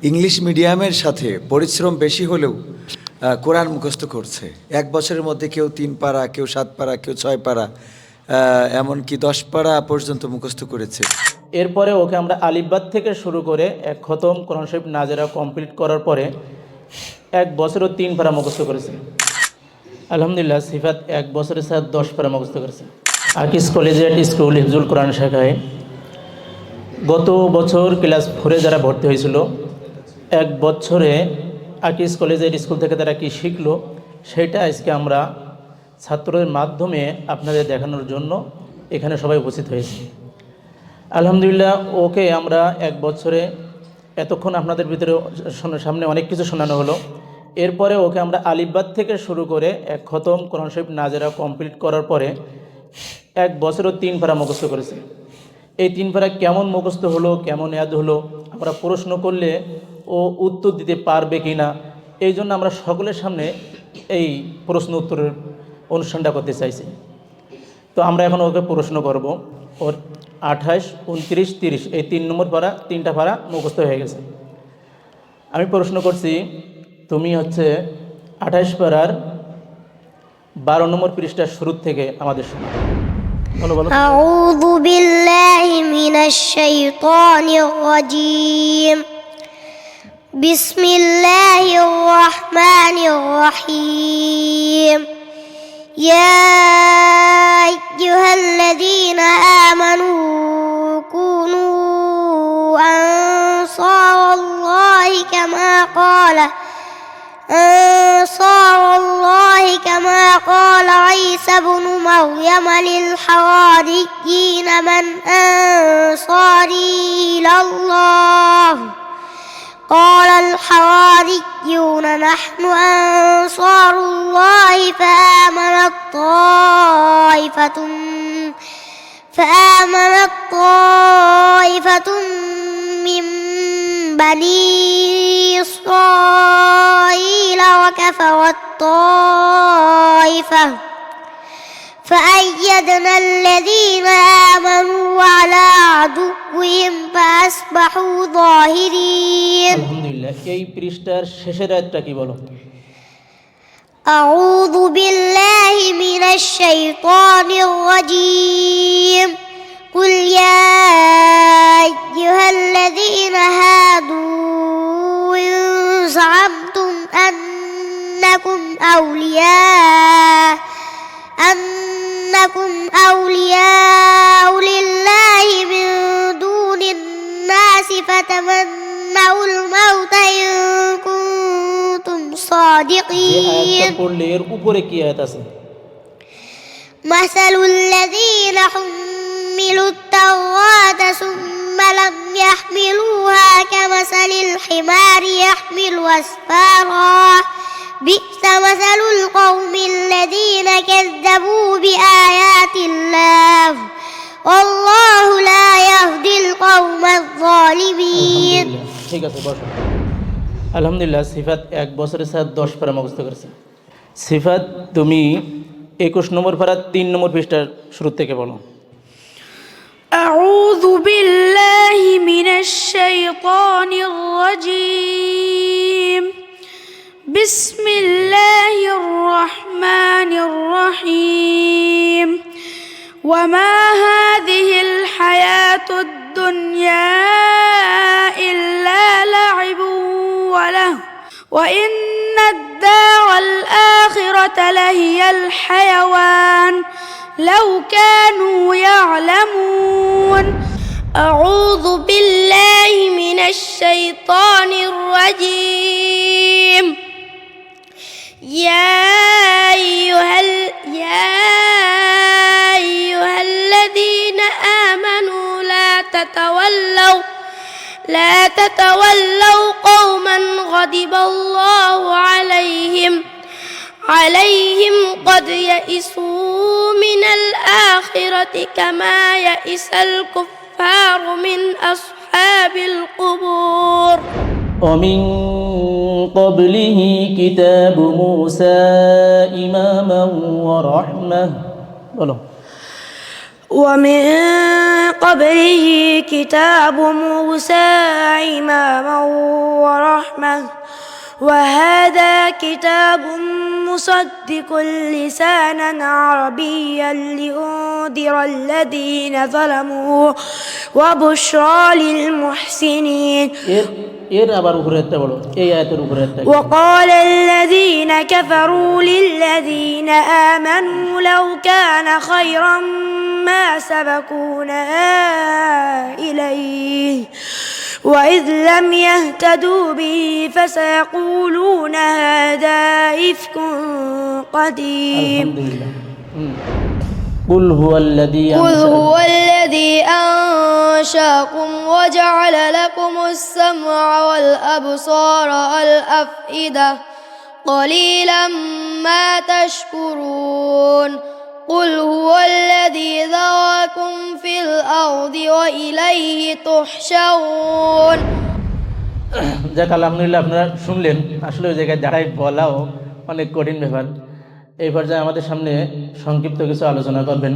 English মিডিয়ামের সাথে পরিশ্রম বেশি হলেও কোরআন মুখস্থ করছে। এক বছরের মধ্যে কেউ 3 পারা, কেউ 7 পারা, কেউ 6 পারা, এমনকি 10 পারা পর্যন্ত মুখস্থ করেছে। এরপরে ওকে আমরা আলিফবাত থেকে শুরু করে এক খতম কোরআন শরীফ নাজেরা কমপ্লিট করার পরে 1 বছরও 3 পারা মুখস্থ করেছে। আলহামদুলিল্লাহ, সিফাত 1 বছরের সাথে 10 পারা মুখস্থ করেছে। আকিস কলেজিয়েট স্কুল হিফজুল কোরআন শাখায় গত বছর ক্লাস 4-এ যারা ভর্তি হয়েছিল, 1 বছরে আকিস কলেজিয়েট স্কুল থেকে তারা কি শিখলো সেটা আজকে আমরা ছাত্রদের মাধ্যমে আপনাদের দেখানোর জন্য এখানে সবাই উপস্থিত হয়েছি। আলহামদুলিল্লাহ, ওকে আমরা 1 বছরে এতক্ষণ আপনাদের ভিতরে সামনে অনেক কিছু শোনানো হলো। এরপরে ওকে আমরা আলিফবাত থেকে শুরু করে এক খতম কোরআন শরীফ নাজেরা কমপ্লিট করার পরে 1 বছরও 3 পারা মুখস্থ করেছে। এই 3 পারা কেমন মুখস্থ হলো, কেমন ইয়াদ হলো, আমরা প্রশ্ন করলে ও উত্তর দিতে পারবে কি না, এই জন্য আমরা সকলের সামনে এই প্রশ্ন উত্তরের অনুষ্ঠানটা করতে চাইছি। তো আমরা এখন ওকে প্রশ্ন করব। ওর 28, 29, 30 এই 3 নম্বর পারা, 3টা পারা মুখস্থ হয়ে গেছে। আমি প্রশ্ন করছি, তুমি 28 পারার 12 নম্বর পৃষ্ঠার শুরু থেকে আমাদের শোনা। বলো বলো। আউযু বিল্লাহি মিনাশ শাইতানির রাজীম। বিসমিল্লাহির রহমানির রহিম। ইয়া আইয়ুহাল্লাযীনা আমানু কুনু আনসারাল্লাহি কামা ক্বালা ঈসা ইবনু মারইয়াম লিল হাওয়ারিয়্যিন মান আনসারি ইলাল্লাহ قال الحواريون نحن أنصار الله فآمنت طائفة من بني إسرائيل وكفرت طائفة فأيدنا الذين آمنوا على عدوهم فأصبحوا ظاهرين। আলহামদুলিল্লাহ, এই পৃষ্ঠার শেষের আয়াতটা কি বলো? أعوذ بالله من الشيطان الرجيم. قل يا أيها الذين هادوا إن زعمتم أنكم أولياء لله من دون الناس فتمنوا الموت إن كنتم صادقين. পড়লে এর উপরে কি আয়াত আছে? مثل الذين حملوا التوراة ثم لم يحملوها كمثل الحمار يحمل أسفارا بئس مثل القوم الذين كذبوا بآيات الله والله لا يهدي القوم الظالمين. ঠিক আছে, বসো। আলহামদুলিল্লাহ, সিফাত 1 বছরের সাথে 10 পারা মুখস্থ করেছে। সিফাত, তুমি 21 নম্বর পারা 3 নম্বর পৃষ্ঠার শুরু থেকে বলো। أعوذ بالله من الشيطان الرجيم. بسم الله الرحمن الرحيم. وما هذه الحياة الدنيا إلا لعب وله وإن الدار الآخرة لهي الحيوان لو كانوا يعلمون. أعوذ بالله من الشيطان الرجيم. يا أيها الذين آمنوا لا تتولوا قوما غضب الله عليهم قد يئسوا من الآخرة كما يئس الكفار من أصحاب القبور. ومن قبله كتاب موسى إماما ورحمة. বলো। ومن قبله كتاب موسى إماما ورحمة وهذا كتاب مصدق لسانا عربيا لينذر الذين ظلموا وبشرى للمحسنين এর আবার উপরে একটা বলো, এই আয়াতের উপরে একটা। وقال الذين كفروا للذين آمنوا لو كان خيرا ما سبقونا إليه وإذ لم يهتدوا به فسيقولون هذا إفك قديم আলহামদুলিল্লাহ। قل هو الذي قل هو الذي أنشأكم وجعل لكم السمع والأبصار والأفئدة قليلا ما تشكرون قل هو الذي ذرأكم في الأرض وإليه تحشرون। যাক আলহামদুলিল্লাহ, আপনারা শুনলেন। আসলে ওই জায়গায় দাঁড়াই বলাও অনেক কঠিন ব্যাপার। এই পর্যায়ে আমাদের সামনে সংক্ষিপ্ত কিছু আলোচনা করবেন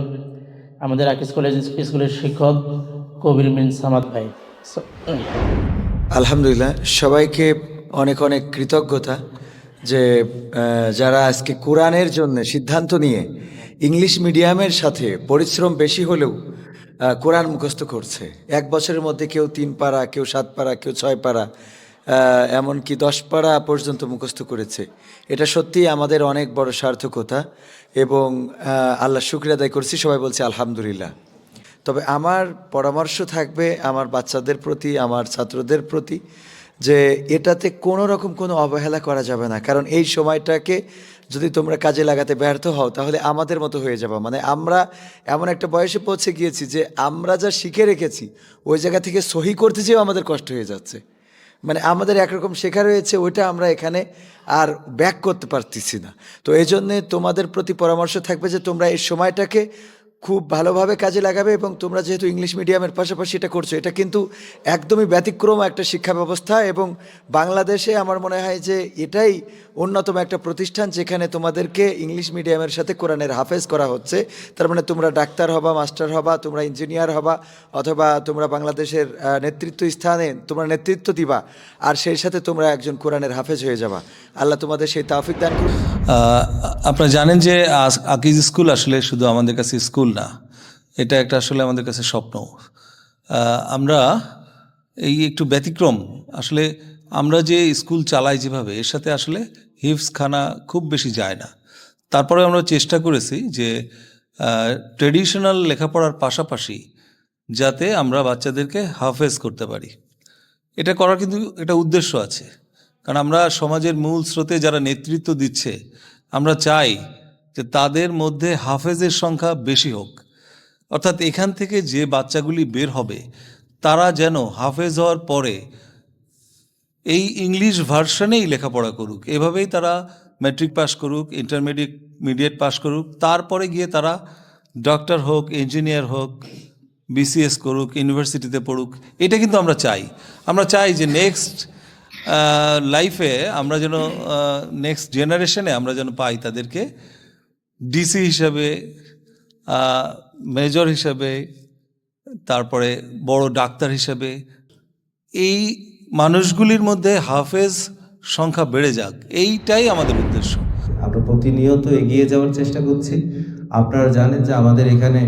আমাদের আকিজ কলেজ স্কুলের শিক্ষক কবির বিন সামাদ ভাই। আলহামদুলিল্লাহ, সবাইকে অনেক অনেক কৃতজ্ঞতা যে যারা আজকে কোরআনের জন্য সিদ্ধান্ত নিয়ে ইংলিশ মিডিয়ামের সাথে পরিশ্রম বেশি হলেও কোরআন মুখস্থ করছে। এক বছরের মধ্যে কেউ 3 পারা, কেউ 7 পারা, কেউ 6 পারা, এমনকি 10 পারা পর্যন্ত মুখস্থ করেছে। এটা সত্যিই আমাদের অনেক বড় সার্থকতা এবং আল্লাহ শুকরিয়া আদায় করছি। সবাই বলছে আলহামদুলিল্লাহ। তবে আমার পরামর্শ থাকবে আমার বাচ্চাদের প্রতি, আমার ছাত্রদের প্রতি, যে এটাতে কোনো রকম কোনো অবহেলা করা যাবে না। কারণ এই সময়টাকে যদি তোমরা কাজে লাগাতে ব্যর্থ হও তাহলে আমাদের মতো হয়ে যাবে। মানে আমরা এমন একটা বয়সে পৌঁছে গিয়েছি যে আমরা যা শিখে রেখেছি ওই জায়গা থেকে সহি করতে যেও আমাদের কষ্ট হয়ে যাচ্ছে। মানে আমাদের একরকম শেখা রয়েছে, ওইটা আমরা এখানে আর ব্যাক করতে পারতেছি না। তো এই জন্যে তোমাদের প্রতি পরামর্শ থাকবে যে তোমরা এই সময়টাকে খুব ভালোভাবে কাজে লাগাবে এবং তোমরা যেহেতু ইংলিশ মিডিয়ামের পাশাপাশি এটা করছো, এটা কিন্তু একদমই ব্যতিক্রম একটা শিক্ষা ব্যবস্থা এবং বাংলাদেশে আমার মনে হয় যে এটাই অন্যতম একটা প্রতিষ্ঠান যেখানে তোমাদেরকে ইংলিশ মিডিয়ামের সাথে কোরআনের হাফেজ করা হচ্ছে। তার মানে তোমরা ডাক্তার হবা, মাস্টার হবা, তোমরা ইঞ্জিনিয়ার হবা, অথবা তোমরা বাংলাদেশের নেতৃত্ব স্থানে তোমরা নেতৃত্ব দিবা, আর সেই সাথে তোমরা একজন কোরআনের হাফেজ হয়ে যাবা। আল্লাহ তোমাদের সেই তৌফিক দান করুন। আপনারা জানেন যে আকিজ স্কুল আসলে শুধু আমাদের কাছে স্কুল না, এটা একটা আসলে আমাদের কাছে স্বপ্ন। আমরা এই একটু ব্যতিক্রম, আসলে আমরা যে স্কুল চালাই যেভাবে, এর সাথে আসলে হিফজখানা খুব বেশি যায় না। তারপরে আমরা চেষ্টা করেছি যে ট্রেডিশনাল লেখাপড়ার পাশাপাশি যাতে আমরা বাচ্চাদেরকে হাফেজ করতে পারি। এটা করার কিন্তু একটা উদ্দেশ্য আছে, কারণ আমরা সমাজের মূল স্রোতে যারা নেতৃত্ব দিচ্ছে আমরা চাই যে তাদের মধ্যে হাফেজের সংখ্যা বেশি হোক। অর্থাৎ এখান থেকে যে বাচ্চাগুলি বের হবে তারা যেন হাফেজ হওয়ার পরে এই ইংলিশ ভার্সনেই লেখাপড়া করুক, এভাবেই তারা ম্যাট্রিক পাস করুক, ইন্টারমিডিয়েট পাস করুক, তারপরে গিয়ে তারা ডক্টর হোক, ইঞ্জিনিয়ার হোক, বিসিএস করুক, ইউনিভার্সিটিতে পড়ুক। এটা কিন্তু আমরা চাই। আমরা চাই যে নেক্সট লাইফে আমরা যেন নেক্সট জেনারেশনে আমরা যেন পাই তাদেরকে ডিসি হিসাবে, মেজর হিসাবে, তারপরে বড় ডাক্তার হিসাবে। এই মানুষগুলির মধ্যে হাফেজ সংখ্যা বেড়ে যাক, এইটাই আমাদের উদ্দেশ্য। আমরা প্রতিনিয়ত এগিয়ে যাওয়ার চেষ্টা করছি। আপনারা জানেন যে আমাদের এখানে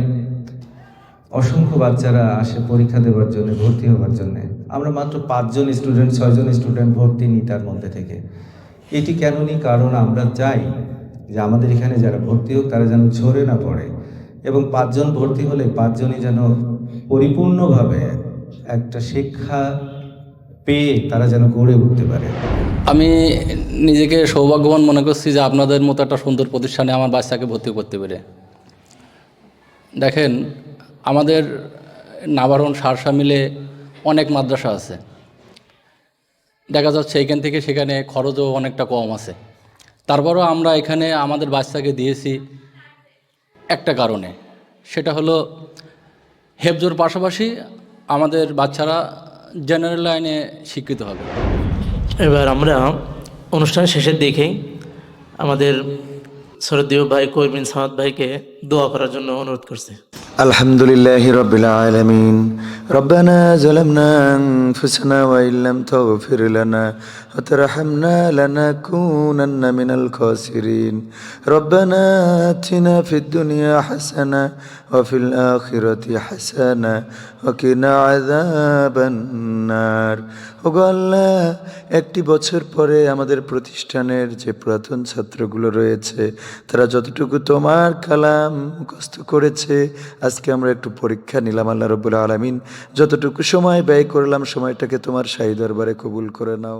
অসংখ্য বাচ্চারা আসে পরীক্ষা দেওয়ার জন্য, ভর্তি হওয়ার জন্য। আমরা মাত্র 5 জন স্টুডেন্ট, 6 জন স্টুডেন্ট ভর্তি নিই তার মধ্যে থেকে। এটি কেন নিই? কারণ আমরা চাই যে আমাদের এখানে যারা ভর্তি হোক তারা যেন ঝরে না পড়ে, এবং 5 জন ভর্তি হলে 5 জনই যেন পরিপূর্ণভাবে একটা শিক্ষা পেয়ে তারা যেন গড়ে উঠতে পারে। আমি নিজেকে সৌভাগ্যবান মনে করছি যে আপনাদের মতো একটা সুন্দর প্রতিষ্ঠানে আমার বাচ্চাকে ভর্তি করতে পেরে। দেখেন, আমাদের নাবারণ সারসা মিলে অনেক মাদ্রাসা আছে, দেখা যাচ্ছে এইখান থেকে সেখানে খরচও অনেকটা কম আছে। তারপরও আমরা এখানে আমাদের বাচ্চাকে দিয়েছি একটা কারণে, সেটা হলো হেফজোর পাশাপাশি আমাদের বাচ্চারা জেনারেল লাইনে শিক্ষিত হবে। এবার আমরা অনুষ্ঠান শেষের দিকেই আমাদের সরদীয় ভাই কবির বিন সামাদ ভাইকে দোয়া করার জন্য অনুরোধ করছি। الحمد لله رب العالمين ربنا ظلمنا أنفسنا وإن لم تغفر لنا وترحمنا لنكونن من الخاسرين ربنا آتنا في الدنيا حسنة وفي الآخرة حسنة وقنا عذاب النار ওগো আল্লাহ, একটি বছর পরে আমাদের প্রতিষ্ঠানের যে পুরাতন ছাত্রগুলো রয়েছে তারা যতটুকু তোমার কালাম মুখস্থ করেছে, আজকে আমরা একটু পরীক্ষা নিলাম আল্লাহ রাব্বুল আলামিন, যতটুকু সময় ব্যয় করলাম সময়টাকে তোমার শাহী দরবারে কবুল করে নাও।